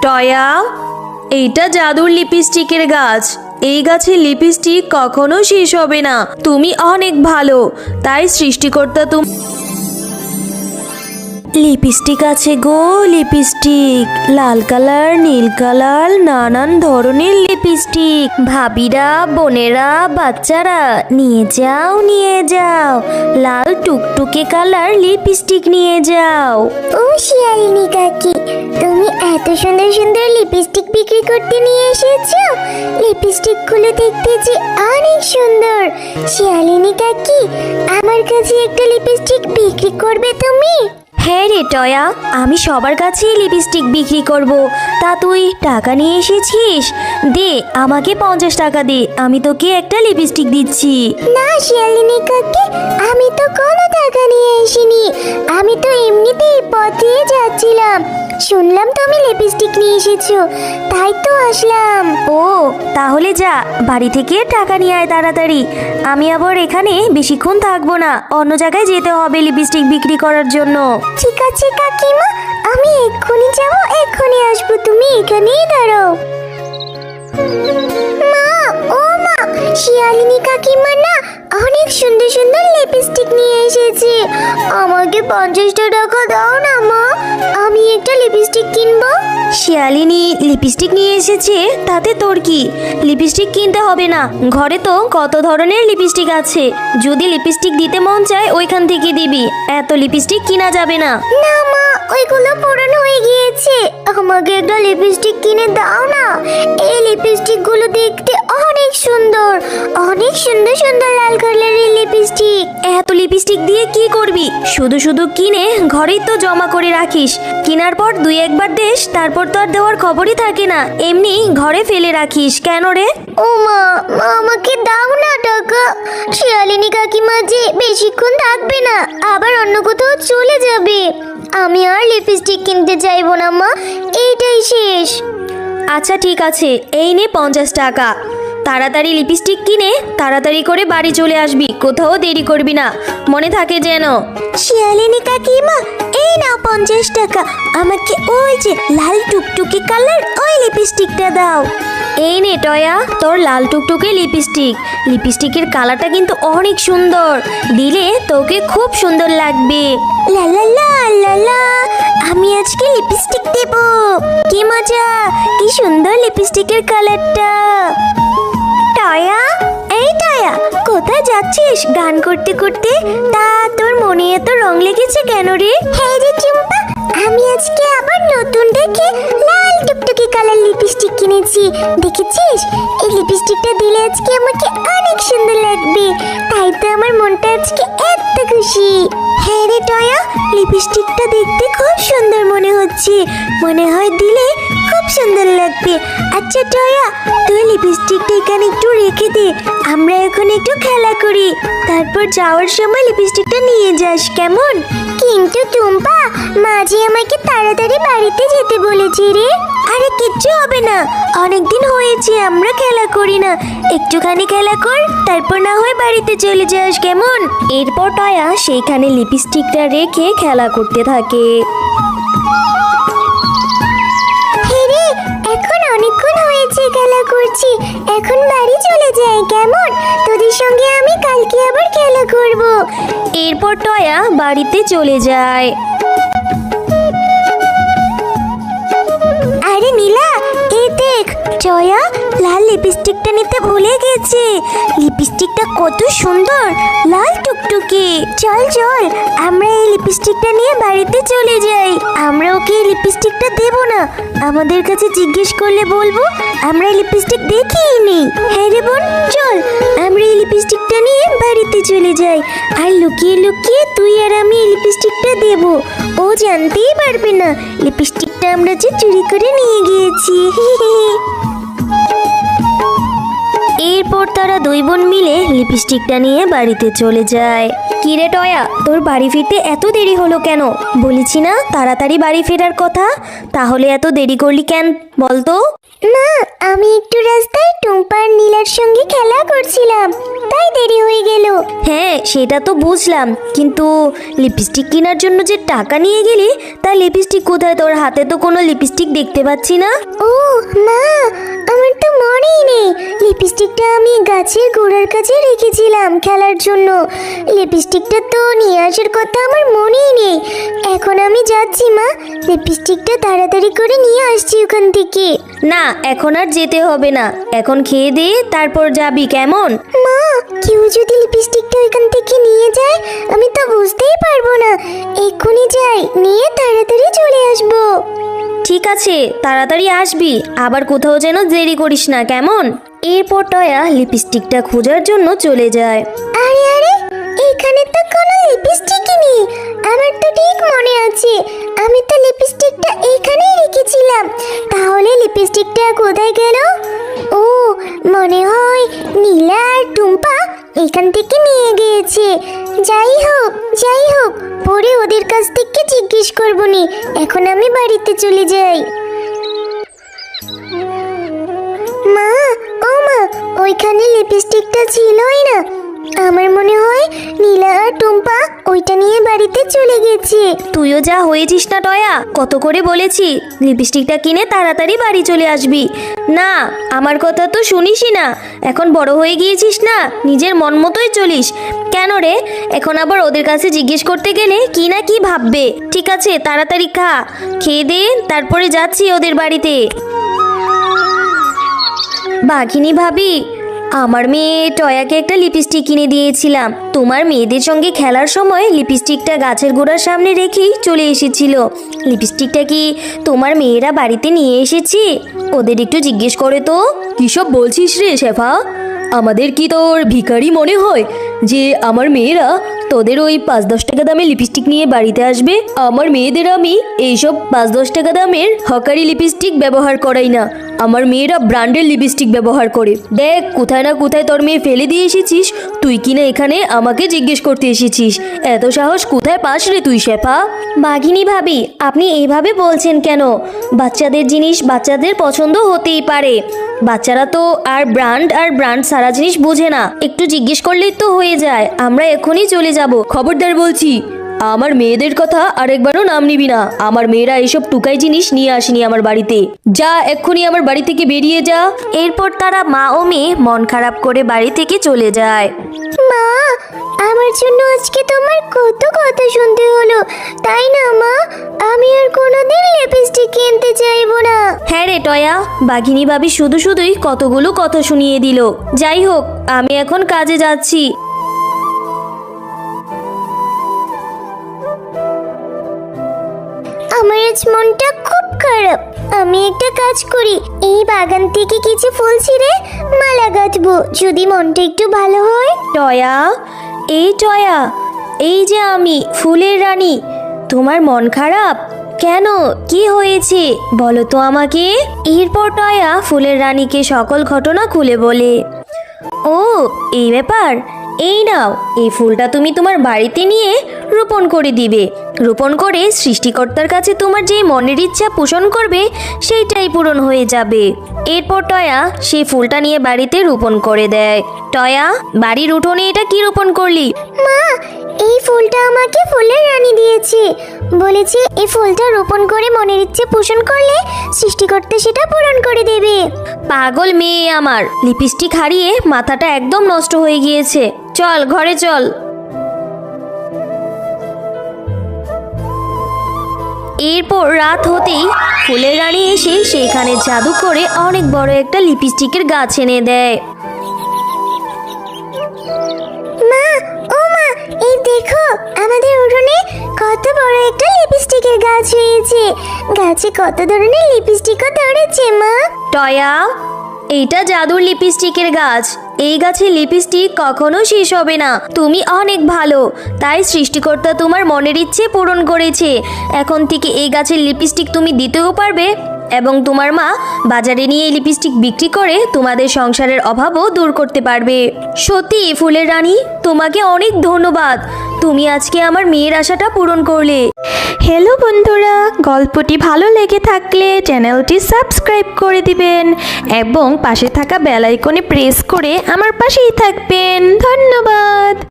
টয়া, এইটা জাদুর লিপস্টিকের গাছ। এই গাছের লিপস্টিক কখনো শেষ হবে না। তুমি অনেক ভালো, তাই সৃষ্টিকর্তা তুমি। লিপস্টিক আছে গো, লিপস্টিক লাল কালার, নীল কালার, নানান ধরনের লিপস্টিক। ভাবিরা, বোনেরা, বাচ্চারা নিয়ে যাও, নিয়ে যাও। লাল টুকটুকে কালার লিপস্টিক নিয়ে যাও। ও শিয়ালিনী কাকি, তুমি এত সুন্দর সুন্দর লিপস্টিক বিক্রি করতে নিয়ে এসেছো। লিপস্টিক গুলো দেখতে যে অনেক সুন্দর। শিয়ালিনী কাকি, আমার কাছে একটা লিপস্টিক বিক্রি করবে তুমি? হ্যাঁ রে টয়া, আমি সবার কাছেই লিপস্টিক বিক্রি করব। তা তুই টাকা নিয়ে এসেছিস? দে, আমাকে 50 টাকা দে, আমি তোকে একটা লিপস্টিক দিচ্ছি। না শিয়ালিনী কাকি, আমি তো কোনো টাকা নিয়ে আসিনি। আমি তো এমনিতেই পথ দিয়ে যাচ্ছিলাম, শুনলাম তুমি লিপস্টিক নিয়ে এসেছো, তাই তো আসলাম। ও, তাহলে যা, বাড়ি থেকে টাকা নিয়ে আয় তাড়াতাড়ি। আমি আবার এখানে বেশিক্ষণ থাকবো না, অন্য জায়গায় যেতে হবে লিপস্টিক বিক্রি করার জন্য। ঠিক আছে কাকিমা, আমি এক্ষুনি যাবো, এক্ষুনি আসবো, তুমি এখানেই দাঁড়াও। মা, ও মা, শিয়ালিনী কাকিমা না অনেক সুন্দর সুন্দর লিপস্টিক নিয়ে এসেছে। আমাকে 50টা টাকা দাও না মা, আমি একটা লিপস্টিক কিনবো। শিয়ালিনী লিপস্টিক নিয়ে এসেছে, তাতে তোর কি? লিপস্টিক কিনতে হবে না, ঘরে তো কত ধরনের লিপস্টিক আছে। যদি লিপস্টিক দিতে মন চায় ওইখান থেকে দিবি, এত লিপস্টিক কিনা যাবে না। না মা, ওইগুলো পুরানো হয়ে গিয়েছে, আমাকে একটা লিপস্টিক কিনে দাও না। এই লিপস্টিক গুলো দেখতে অনেক সুন্দর, অনেক সুন্দর সুন্দর লাল কালারের লিপস্টিক। এত লিপস্টিক দিয়ে কি করবি? শুধু শুধু কিনে ঘরেই তো জমা করে রাখিস। কেনার পর দুই একবার দেশ, তারপর তো আর দেওয়ার খবরই থাকে না, এমনি ঘরে ফেলে রাখিস কেন রে? ও মা, মা আমাকে দাও না টাকা। শিয়ালিনী কাকিমা যে বেশিক্ষণ থাকবে না, আবার অন্য কোথাও চলে যাবে। আমি আর লিপস্টিক কিনতে চাইবো না মা, এইটাই শেষ। আচ্ছা ঠিক আছে, এই নে 50 টাকা। তাড়াতাড়ি লিপস্টিক কিনে তাড়াতাড়ি করে বাড়ি চলে আসবি, কোথাও দেরি করবি না, মনে থাকে যেন। শিয়ালিনী কাকিমা, এই নাও 50 টাকা, আমাকে ওই যে লাল টুকটুকি কালার ওই লিপস্টিকটা দাও। এই নে টয়া, তোর লাল টুকটুকে লিপস্টিক। লিপস্টিকের কালারটা কিন্তু অনেক সুন্দর, দিলে তোকে খুব সুন্দর লাগবে। লা লা লা লা লা, আমি আজকে লিপস্টিক দেব। কি মজা, কি সুন্দর লিপস্টিকের কালারটা। টয়া, এই টয়া, কোথায় যাচ্ছিস গান করতে করতে? তা তোর মনে এত রং লেগেছে কেন রে? হ্যাঁ রে চুম্পা, আমি আজকে আবার নতুন দেখে লাল টুকটুকি কালার লিপস্টিক কিনেছি। দেখেছিস, এই লিপস্টিকটা দিলে আজকে আমাকে অনেক সুন্দর লাগবে, তাই তো আমার মনটা আজকে এত খুশি। হ্যাঁ রে টয়া, লিপস্টিকটা দেখতে খুব সুন্দর মনে হচ্ছে, মনে হয় দিলে খুব সুন্দর লাগবে। আচ্ছা টয়া, তুই লিপস্টিকটা এখানে একটু রেখে দে, আমরা এখন একটু খেলা করি, তারপর যাওয়ার সময় লিপস্টিকটা নিয়ে যাস, কেমন? কিন্তু টুম্পা, মাঝে আমাকে তাড়াতাড়ি বাড়িতে যেতে বলেছে রে। আরে কিচ্ছু হবে না, অনেকদিন হয়েছে আমরা খেলা করি না, একটুখানি খেলা কর, তারপর না হয় বাড়িতে চলে যাস, কেমন? এরপর টয়া সেইখানে লিপস্টিকটা রেখে খেলা করতে থাকে। হেরে, এখন অনেকক্ষণ হয়েছে খেলা করছি, এখন বাড়ি চলে যাই, কেমন? তোদের সঙ্গে আমি কালকে আবার খেলা করব। এরপর টয়া বাড়িতে চলে যায়। আরে নীলা, এই দেখ, জয়া লাল লিপস্টিকটা নিতে ভুলে গেছে। লিপস্টিকটা কত সুন্দর, লাল টুকটুকে। চল চল, আমরা এই লিপস্টিকটা নিয়ে বাড়িতে চলে যাই। আমরা ওকে এই লিপস্টিকটা দেব না, আমাদের কাছে জিজ্ঞেস করলে বলবো আমরা এই লিপস্টিক দেখিনি। হ্যাঁ রে বোন, চল আমরা এই লিপস্টিকটা নিয়ে বাড়িতে চলে যাই, আর লুকিয়ে লুকিয়ে তুই আর আমি এই লিপস্টিকটা দেব, ও জানতেই পারবে না লিপস্টিকটা আমরা যে চুরি করে নিয়ে গিয়েছি। এরপর তারা দুই বোন মিলে লিপস্টিকটা নিয়ে বাড়িতে চলে যায়। কিরে টয়া, তোর বাড়ি ফিরতে এত দেরি হলো কেন? বলেছি না তাড়াতাড়ি বাড়ি ফেরার কথা, তাহলে এত দেরি করলি কেন বলতো? মা, আমি একটু রাস্তায় টুম্পার নীলার সঙ্গে খেলা করছিলাম, তাই দেরি হয়ে গেল। হ্যাঁ সেটা তো বুঝলাম, কিন্তু লিপস্টিক কেনার জন্য যে টাকা নিয়ে গেলি, তা লিপস্টিক কোথায়? তোর হাতে তো কোনো লিপস্টিক দেখতে পাচ্ছি না। ও মা, আমার তো মনেই নেই। লিপস্টিকটা আমি গাছের গোড়ার কাছে রেখেছিলাম খেলার জন্য। লিপস্টিকটা তো নিয়ে আসার কথা আমার মনেই নেই। এখন আমি যাচ্ছি মা, লিপস্টিকটা তাড়াতাড়ি করে নিয়ে আসছি ওখান থেকে। না, এখন আর যেতে হবে না, এখন খেয়ে দে তারপর যাবি, কেমন? মা, কেউ যদি লিপস্টিকটা ওইখান থেকে নিয়ে যায়, আমি তো বুঝতেই পারবো না। এক্ষুনি যাই, নিয়ে তাড়াতাড়ি চলে আসবো। ঠিক আছে, তাড়াতাড়ি আসবি, আবার কোথাও যেন দেরি করিস না, কেমন? এরপর টয়া লিপস্টিকটা খোঁজার জন্য চলে যায়। আরে আরে, এখানে তো কোনো লিপস্টিকই নেই। আমার তো ঠিক মনে আছে, আমি তো লিপস্টিকটা এখানেই রেখেছিলাম। তাহলে লিপস্টিকটা কোথায় গেল? ও, মনে হয় নীলা আর টুম্পা এখান থেকে নিয়ে গিয়েছে। যাই হোক পরে ওদের কাছ থেকে জিজ্ঞেস করবো নি। এখন আমি বাড়িতে চলে যাই। মা, ও মা, ওইখানে লিপস্টিকটা ছিলই না। আমার মনে হয় নীলা আর টুম্পা ওইটা নিয়ে বাড়িতে চলে গেছে। তুইও যা হয়েছিস না টয়া, কত করে বলেছি লিপস্টিকটা কিনে তাড়াতাড়ি বাড়ি চলে আসবি। না, আমার কথা তো শুনিসই না। এখন বড় হয়ে গিয়েছিস না, নিজের মন মতোই চলিস। কেন রে, এখন আবার ওদের কাছে জিজ্ঞেস করতে গেলে কি না কি ভাববে। ঠিক আছে, তাড়াতাড়ি খা, খেয়ে দে, তারপরে যাচ্ছি ওদের বাড়িতে। বাঘিনী ভাবি, আমার মেয়ে টয়াকে একটা লিপস্টিক কিনে দিয়েছিলাম। তোমার মেয়েদের সঙ্গে খেলার সময় লিপস্টিকটা গাছের গোড়ার সামনে রেখেই চলে এসেছিল। লিপস্টিকটা কি তোমার মেয়েরা বাড়িতে নিয়ে এসেছে? ওদের একটু জিজ্ঞেস করে তো। কিসব বলছিস রে শেফা? আমাদের কি তোর ভিখারি মনে হয় যে আমার মেয়েরা তোদের ওই 5-10 টাকা দামের লিপস্টিক নিয়ে বাড়িতে আসবে? আমার মেয়েদের আমি এইসব 5-10 টাকা দামের হকারি লিপস্টিক ব্যবহার করাই না। আমার মেয়েরা ব্র্যান্ডের লিপস্টিক ব্যবহার করে। দেখ, কোথায় না কোথায় তোর মেয়ে ফেলে দিয়ে এসেছিস, তুই কিনা এখানে আমাকে জিজ্ঞেস করতে এসেছিস। এত সাহস কোথায় পাস রে তুই শেফা? বাঘিনী ভাবি, আপনি এইভাবে বলছেন কেন? বাচ্চাদের জিনিস বাচ্চাদের পছন্দ হতেই পারে। বাচ্চারা তো আর ব্র্যান্ড সারা জিনিস বোঝে না, একটু জিজ্ঞেস করলেই তো হয়ে যায়। আমরা এখনই চলে যাব। খবরদার বলছি, আমার মেয়েদের কথা আরেকবারও নাম নিবি না। আমার মেয়েরা এইসব টুকাই জিনিস নিয়ে আসেনি আমার বাড়িতে। যা, এক্ষুনি আমার বাড়ি থেকে বেরিয়ে যা। এরপর তারা মা ও মেয়ে মন খারাপ করে বাড়ি থেকে চলে যায়। মা, আমার জন্য আজকে তোমার কত কথা শুনতে হলো, তাই না মা? আমি আর কোনোদিন লিপস্টিক কিনতে চাইবো না। হ্যাঁ রে টয়া, বাঘিনী ভাবি শুধুই কতগুলো কথা শুনিয়ে দিল। যাই হোক, আমি এখন কাজে যাচ্ছি। আমার আজ মনটা খুব খারাপ। আমি একটা কাজ করি, এই বাগান থেকে কিছু ফুল ছিঁড়ে মালা গাঁথবো, যদি মনটা একটু ভালো হয়। টয়া, এই যে আমি ফুলের রানী। তোমার মন খারাপ কেন? কি হয়েছে বলো তো আমাকে। এরপর টয়া ফুলের রানীকে সকল ঘটনা খুলে বলে। ও, এই ব্যাপার। এই নাও, এই ফুলটা তুমি তোমার বাড়িতে নিয়ে রোপণ করে দিবে। রোপণ করে সৃষ্টিকর্তার কাছে তোমার যে মনের ইচ্ছা পোষণ করবে, সেইটাই পূরণ হয়ে যাবে। এরপর টয়া সেই ফুলটা নিয়ে বাড়িতে রোপণ করে দেয়। টয়া, বাড়ির উঠোনে এটা কি রোপণ করলি? মা, এই ফুলটা আমাকে ফুলের রানী দিয়েছে। বলেছে এই ফুলটা রোপণ করে মনের ইচ্ছে পোষণ করলে সৃষ্টিকর্তা সেটা পূরণ করে দেবে। পাগল মেয়ে আমার, লিপস্টিক হারিয়ে মাথাটা একদম নষ্ট হয়ে গিয়েছে। চল ঘরে চল। এরপর রাত হতেই ফুলের রানী এসে সেখানে জাদু করে অনেক বড় একটা লিপস্টিকের গাছ এনে দেয়। মা, ও মা, এই দেখো আমাদের উঠোনে কত বড় একটা লিপস্টিকের গাছ হয়েছে। গাছে কত ধরনের লিপস্টিকও ধরেছে মা। টয়া, এইটা জাদুর লিপস্টিকের গাছ। এই গাছের লিপস্টিক কখনো শেষ হবে না। তুমি অনেক ভালো, তাই সৃষ্টিকর্তা তোমার মনের ইচ্ছে পূরণ করেছে। এখন থেকে এই গাছের লিপস্টিক তুমি দিতেও পারবে, এবং তোমার মা বাজারে নিয়ে এই লিপস্টিক বিক্রি করে তোমাদের সংসারের অভাবও দূর করতে পারবে। সত্যি ফুলের রানী, তোমাকে অনেক ধন্যবাদ। তুমি আজকে আমার মেয়ের আশাটা পূরণ করলে। হ্যালো বন্ধুরা, গল্পটি ভালো লেগে থাকলে চ্যানেলটি সাবস্ক্রাইব করে দিবেন এবং পাশে থাকা বেল আইকনে প্রেস করে আমার পাশেই থাকবেন। ধন্যবাদ।